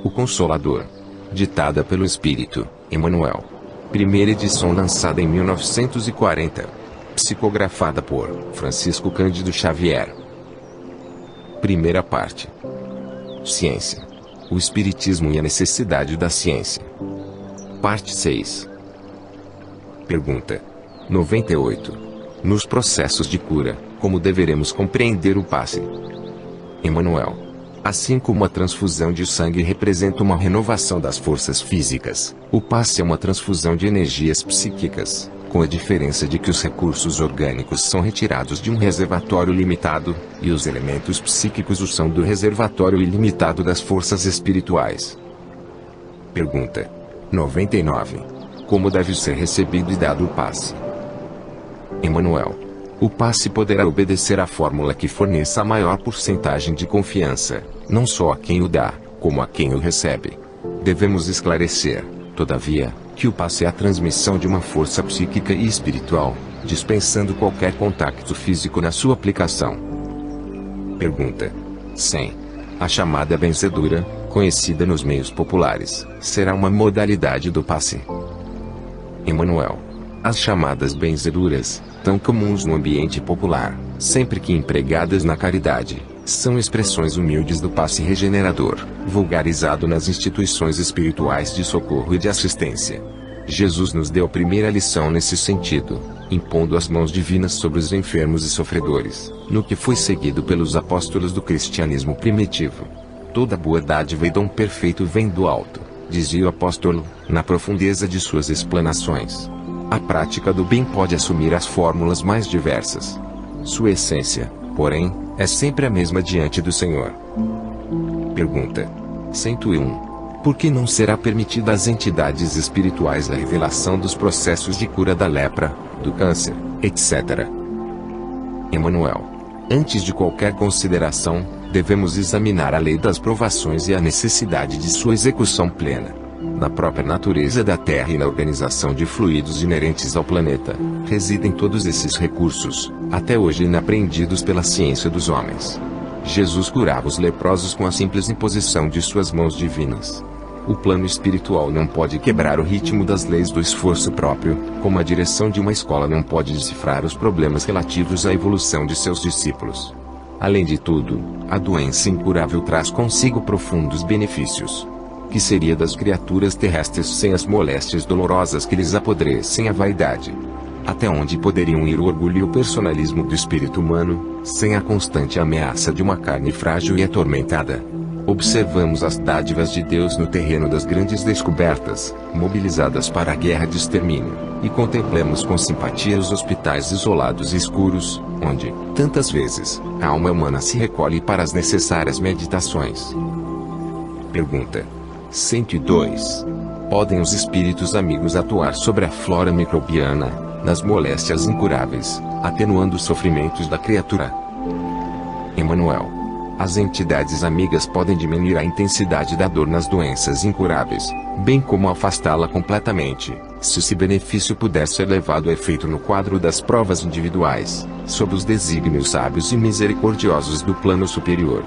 O Consolador. Ditada pelo Espírito, Emmanuel. Primeira edição lançada em 1940. Psicografada por Francisco Cândido Xavier. Primeira parte. Ciência. O Espiritismo e a necessidade da ciência. Parte 6. Pergunta 98. Nos processos de cura, como deveremos compreender o passe? Emmanuel. Assim como a transfusão de sangue representa uma renovação das forças físicas, o passe é uma transfusão de energias psíquicas, com a diferença de que os recursos orgânicos são retirados de um reservatório limitado, e os elementos psíquicos o são do reservatório ilimitado das forças espirituais. Pergunta 99. Como deve ser recebido e dado o passe? Emmanuel. O passe poderá obedecer à fórmula que forneça a maior porcentagem de confiança, não só a quem o dá, como a quem o recebe. Devemos esclarecer, todavia, que o passe é a transmissão de uma força psíquica e espiritual, dispensando qualquer contato físico na sua aplicação. Pergunta 100. A chamada benzedura, conhecida nos meios populares, será uma modalidade do passe? Emmanuel. As chamadas benzeduras, tão comuns no ambiente popular, sempre que empregadas na caridade, são expressões humildes do passe regenerador, vulgarizado nas instituições espirituais de socorro e de assistência. Jesus nos deu a primeira lição nesse sentido, impondo as mãos divinas sobre os enfermos e sofredores, no que foi seguido pelos apóstolos do cristianismo primitivo. Toda boa dádiva e dom perfeito vem do alto, dizia o apóstolo, na profundeza de suas explanações. A prática do bem pode assumir as fórmulas mais diversas. Sua essência, porém, é sempre a mesma diante do Senhor. Pergunta 101. Por que não será permitida às entidades espirituais a revelação dos processos de cura da lepra, do câncer, etc? Emmanuel. Antes de qualquer consideração, devemos examinar a lei das provações e a necessidade de sua execução plena. Na própria natureza da Terra e na organização de fluidos inerentes ao planeta, residem todos esses recursos, até hoje inaprendidos pela ciência dos homens. Jesus curava os leprosos com a simples imposição de suas mãos divinas. O plano espiritual não pode quebrar o ritmo das leis do esforço próprio, como a direção de uma escola não pode decifrar os problemas relativos à evolução de seus discípulos. Além de tudo, a doença incurável traz consigo profundos benefícios. Que seria das criaturas terrestres sem as moléstias dolorosas que lhes apodrecem a vaidade? Até onde poderiam ir o orgulho e o personalismo do espírito humano, sem a constante ameaça de uma carne frágil e atormentada? Observamos as dádivas de Deus no terreno das grandes descobertas, mobilizadas para a guerra de extermínio, e contemplemos com simpatia os hospitais isolados e escuros, onde, tantas vezes, a alma humana se recolhe para as necessárias meditações. Pergunta 102. Podem os espíritos amigos atuar sobre a flora microbiana, nas moléstias incuráveis, atenuando os sofrimentos da criatura? Emmanuel. As entidades amigas podem diminuir a intensidade da dor nas doenças incuráveis, bem como afastá-la completamente, se esse benefício puder ser levado a efeito no quadro das provas individuais, sob os desígnios sábios e misericordiosos do plano superior.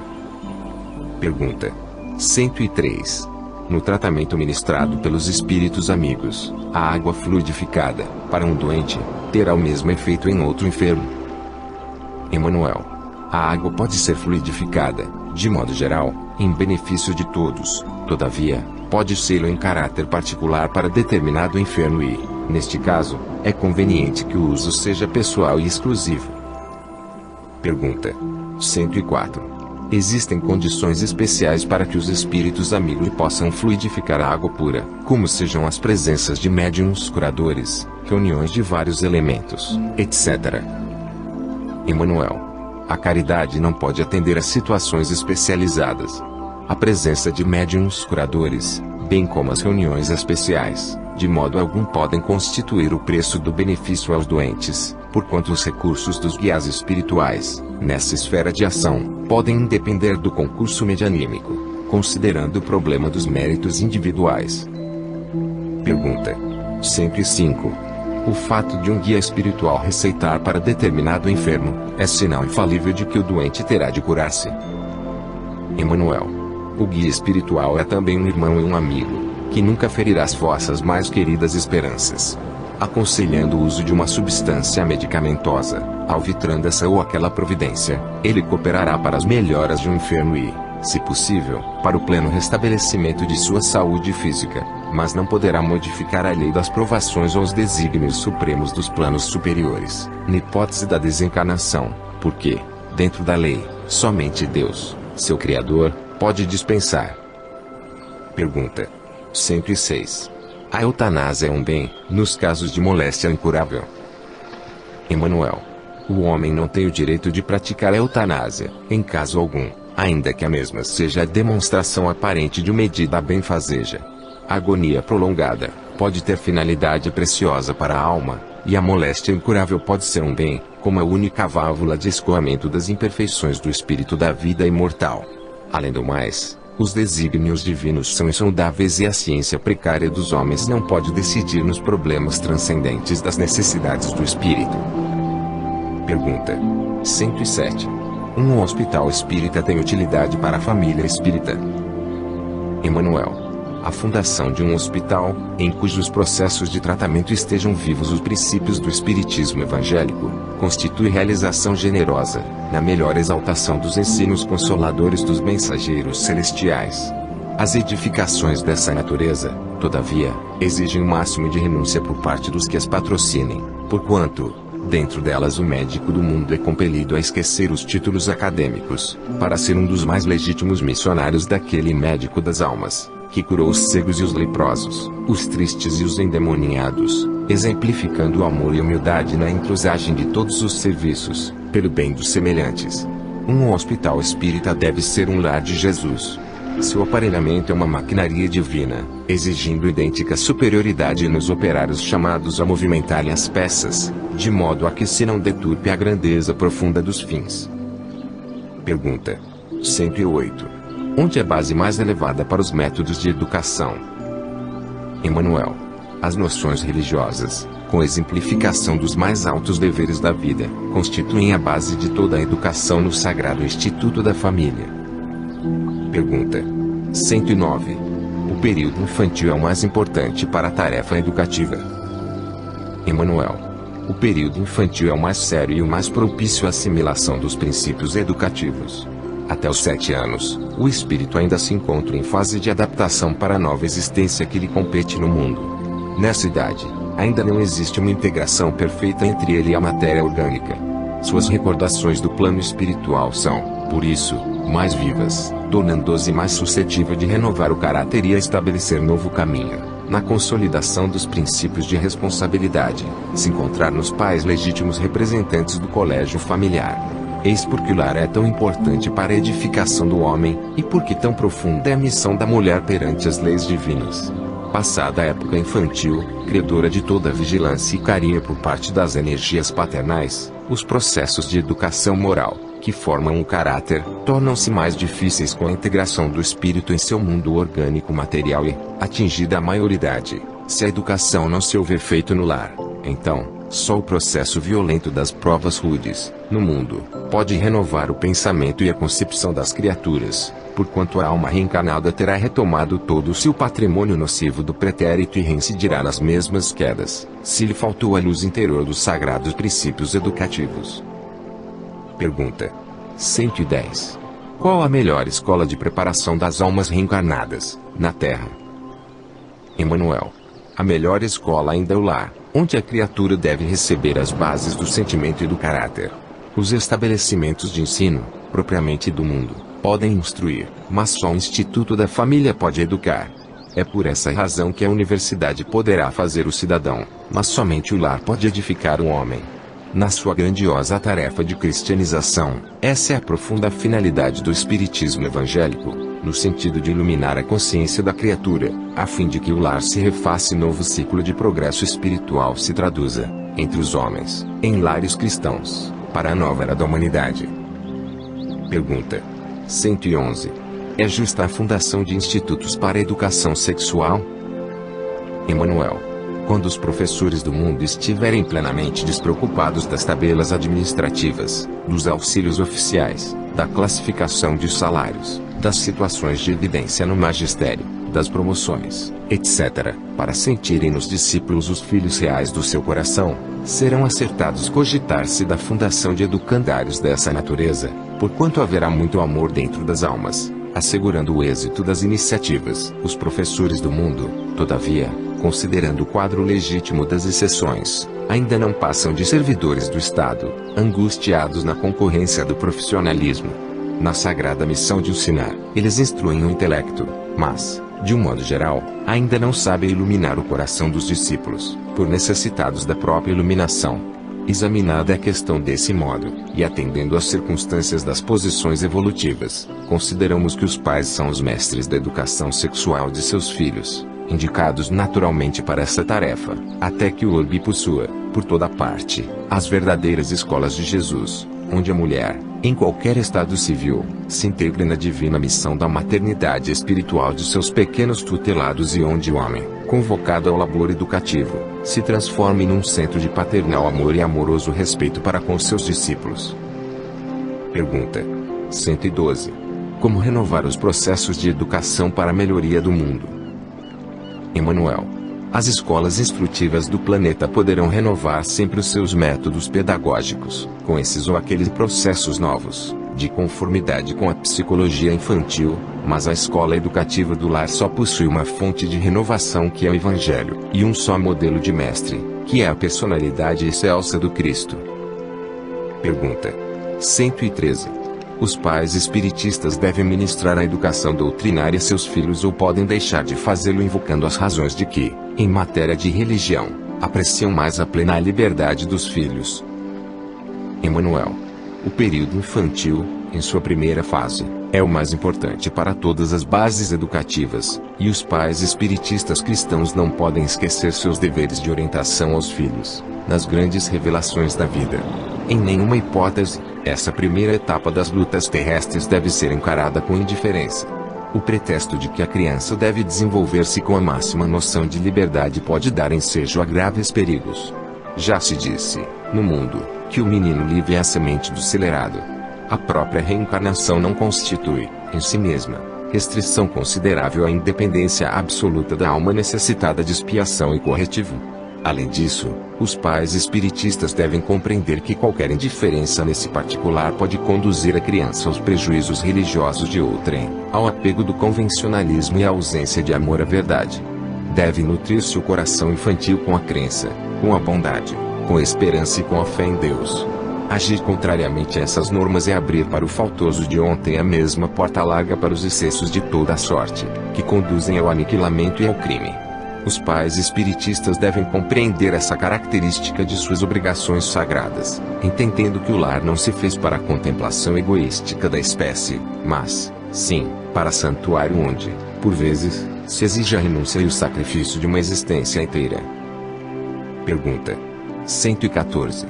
Pergunta 103. No tratamento ministrado pelos espíritos amigos, a água fluidificada, para um doente, terá o mesmo efeito em outro enfermo? Emmanuel. A água pode ser fluidificada, de modo geral, em benefício de todos, todavia, pode ser em caráter particular para determinado enfermo e, neste caso, é conveniente que o uso seja pessoal e exclusivo. Pergunta 104. Existem condições especiais para que os espíritos amigos possam fluidificar a água pura, como sejam as presenças de médiuns curadores, reuniões de vários elementos, etc. Emmanuel. A caridade não pode atender a situações especializadas. A presença de médiuns curadores, bem como as reuniões especiais, de modo algum podem constituir o preço do benefício aos doentes, porquanto os recursos dos guias espirituais, nessa esfera de ação, podem independer do concurso medianímico, considerando o problema dos méritos individuais. Pergunta 105. O fato de um guia espiritual receitar para determinado enfermo, é sinal infalível de que o doente terá de curar-se? Emmanuel. O guia espiritual é também um irmão e um amigo, que nunca ferirá as vossas mais queridas esperanças. Aconselhando o uso de uma substância medicamentosa, alvitrando essa ou aquela providência, ele cooperará para as melhoras de um enfermo e, se possível, para o pleno restabelecimento de sua saúde física, mas não poderá modificar a lei das provações ou os desígnios supremos dos planos superiores, na hipótese da desencarnação, porque, dentro da lei, somente Deus, seu Criador, pode dispensar. Pergunta 106. A eutanásia é um bem, nos casos de moléstia incurável? Emanuel. O homem não tem o direito de praticar a eutanásia, em caso algum, ainda que a mesma seja a demonstração aparente de uma medida benfazeja. A agonia prolongada pode ter finalidade preciosa para a alma, e a moléstia incurável pode ser um bem, como a única válvula de escoamento das imperfeições do espírito da vida imortal. Além do mais, os desígnios divinos são insondáveis e a ciência precária dos homens não pode decidir nos problemas transcendentes das necessidades do espírito. Pergunta 107. Um hospital espírita tem utilidade para a família espírita? Emanuel. A fundação de um hospital, em cujos processos de tratamento estejam vivos os princípios do espiritismo evangélico, constitui realização generosa, na melhor exaltação dos ensinos consoladores dos mensageiros celestiais. As edificações dessa natureza, todavia, exigem o máximo de renúncia por parte dos que as patrocinem, porquanto, dentro delas o médico do mundo é compelido a esquecer os títulos acadêmicos, para ser um dos mais legítimos missionários daquele médico das almas, que curou os cegos e os leprosos, os tristes e os endemoniados, exemplificando o amor e humildade na entrosagem de todos os serviços, pelo bem dos semelhantes. Um hospital espírita deve ser um lar de Jesus. Seu aparelhamento é uma maquinaria divina, exigindo idêntica superioridade nos operários chamados a movimentarem as peças, de modo a que se não deturpe a grandeza profunda dos fins. Pergunta 108. Onde é a base mais elevada para os métodos de educação? Emanuel. As noções religiosas, com exemplificação dos mais altos deveres da vida, constituem a base de toda a educação no sagrado Instituto da Família. Pergunta 109. O período infantil é o mais importante para a tarefa educativa? Emanuel. O período infantil é o mais sério e o mais propício à assimilação dos princípios educativos. Até os 7 anos, o espírito ainda se encontra em fase de adaptação para a nova existência que lhe compete no mundo. Nessa idade, ainda não existe uma integração perfeita entre ele e a matéria orgânica. Suas recordações do plano espiritual são, por isso, mais vivas, tornando-se mais suscetível de renovar o caráter e a estabelecer novo caminho, na consolidação dos princípios de responsabilidade, se encontrar nos pais legítimos representantes do colégio familiar. Eis porque o lar é tão importante para a edificação do homem, e porque tão profunda é a missão da mulher perante as leis divinas. Passada a época infantil, credora de toda vigilância e carinho por parte das energias paternais, os processos de educação moral, que formam o caráter, tornam-se mais difíceis com a integração do espírito em seu mundo orgânico material e, atingida a maioridade, se a educação não se houver feito no lar, então, só o processo violento das provas rudes, no mundo, pode renovar o pensamento e a concepção das criaturas, porquanto a alma reencarnada terá retomado todo o seu patrimônio nocivo do pretérito e reincidirá nas mesmas quedas, se lhe faltou a luz interior dos sagrados princípios educativos. Pergunta 110. Qual a melhor escola de preparação das almas reencarnadas, na Terra? Emanuel. A melhor escola ainda é o lar, onde a criatura deve receber as bases do sentimento e do caráter. Os estabelecimentos de ensino, propriamente do mundo, podem instruir, mas só o Instituto da Família pode educar. É por essa razão que a universidade poderá fazer o cidadão, mas somente o lar pode edificar o homem. Na sua grandiosa tarefa de cristianização, essa é a profunda finalidade do espiritismo evangélico, no sentido de iluminar a consciência da criatura, a fim de que o lar se refaça e novo ciclo de progresso espiritual se traduza, entre os homens, em lares cristãos, para a nova era da humanidade. Pergunta 111. É justa a fundação de institutos para a educação sexual? Emanuel. Quando os professores do mundo estiverem plenamente despreocupados das tabelas administrativas, dos auxílios oficiais, da classificação de salários, das situações de evidência no magistério, das promoções, etc., para sentirem nos discípulos os filhos reais do seu coração, serão acertados cogitar-se da fundação de educandários dessa natureza, porquanto haverá muito amor dentro das almas, assegurando o êxito das iniciativas. Os professores do mundo, todavia, considerando o quadro legítimo das exceções, ainda não passam de servidores do Estado, angustiados na concorrência do profissionalismo. Na sagrada missão de ensinar, eles instruem o intelecto, mas, de um modo geral, ainda não sabem iluminar o coração dos discípulos, por necessitados da própria iluminação. Examinada a questão desse modo, e atendendo às circunstâncias das posições evolutivas, consideramos que os pais são os mestres da educação sexual de seus filhos, indicados naturalmente para essa tarefa, até que o orbe possua, por toda parte, as verdadeiras escolas de Jesus, onde a mulher, em qualquer estado civil, se integre na divina missão da maternidade espiritual de seus pequenos tutelados e onde o homem, convocado ao labor educativo, se transforme num centro de paternal amor e amoroso respeito para com seus discípulos. Pergunta 112. Como renovar os processos de educação para a melhoria do mundo? Emmanuel. As escolas instrutivas do planeta poderão renovar sempre os seus métodos pedagógicos, com esses ou aqueles processos novos, de conformidade com a psicologia infantil, mas a escola educativa do lar só possui uma fonte de renovação que é o Evangelho, e um só modelo de mestre, que é a personalidade excelsa do Cristo. Pergunta 113. Os pais espiritistas devem ministrar a educação doutrinária a seus filhos ou podem deixar de fazê-lo invocando as razões de que, em matéria de religião, apreciam mais a plena liberdade dos filhos? Emmanuel. O período infantil, em sua primeira fase, é o mais importante para todas as bases educativas, e os pais espiritistas cristãos não podem esquecer seus deveres de orientação aos filhos, nas grandes revelações da vida. Em nenhuma hipótese, essa primeira etapa das lutas terrestres deve ser encarada com indiferença. O pretexto de que a criança deve desenvolver-se com a máxima noção de liberdade pode dar ensejo a graves perigos. Já se disse, no mundo, que o menino livre é a semente do celerado. A própria reencarnação não constitui, em si mesma, restrição considerável à independência absoluta da alma necessitada de expiação e corretivo. Além disso, os pais espiritistas devem compreender que qualquer indiferença nesse particular pode conduzir a criança aos prejuízos religiosos de outrem, ao apego do convencionalismo e à ausência de amor à verdade. Deve nutrir-se o coração infantil com a crença, com a bondade, com a esperança e com a fé em Deus. Agir contrariamente a essas normas é abrir para o faltoso de ontem a mesma porta larga para os excessos de toda a sorte, que conduzem ao aniquilamento e ao crime. Os pais espiritistas devem compreender essa característica de suas obrigações sagradas, entendendo que o lar não se fez para a contemplação egoística da espécie, mas, sim, para santuário onde, por vezes, se exige a renúncia e o sacrifício de uma existência inteira. Pergunta 114.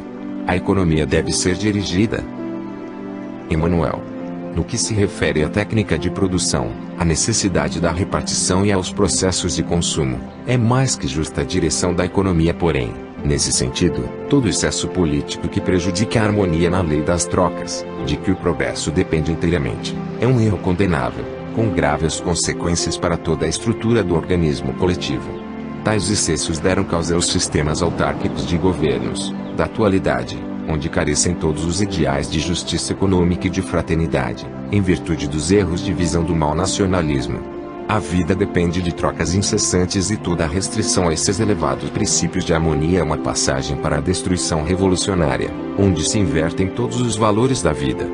A economia deve ser dirigida? Emmanuel. No que se refere à técnica de produção, à necessidade da repartição e aos processos de consumo, é mais que justa a direção da economia, porém, nesse sentido, todo excesso político que prejudique a harmonia na lei das trocas, de que o progresso depende inteiramente, é um erro condenável, com graves consequências para toda a estrutura do organismo coletivo. Tais excessos deram causa aos sistemas autárquicos de governos, da atualidade, onde carecem todos os ideais de justiça econômica e de fraternidade, em virtude dos erros de visão do mau nacionalismo. A vida depende de trocas incessantes e toda a restrição a esses elevados princípios de harmonia é uma passagem para a destruição revolucionária, onde se invertem todos os valores da vida.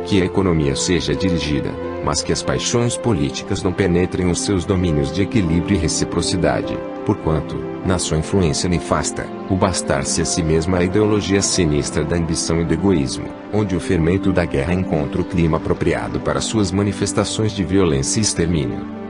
Que a economia seja dirigida, mas que as paixões políticas não penetrem os seus domínios de equilíbrio e reciprocidade, porquanto, na sua influência nefasta, o bastar-se a si mesma a ideologia sinistra da ambição e do egoísmo, onde o fermento da guerra encontra o clima apropriado para suas manifestações de violência e extermínio.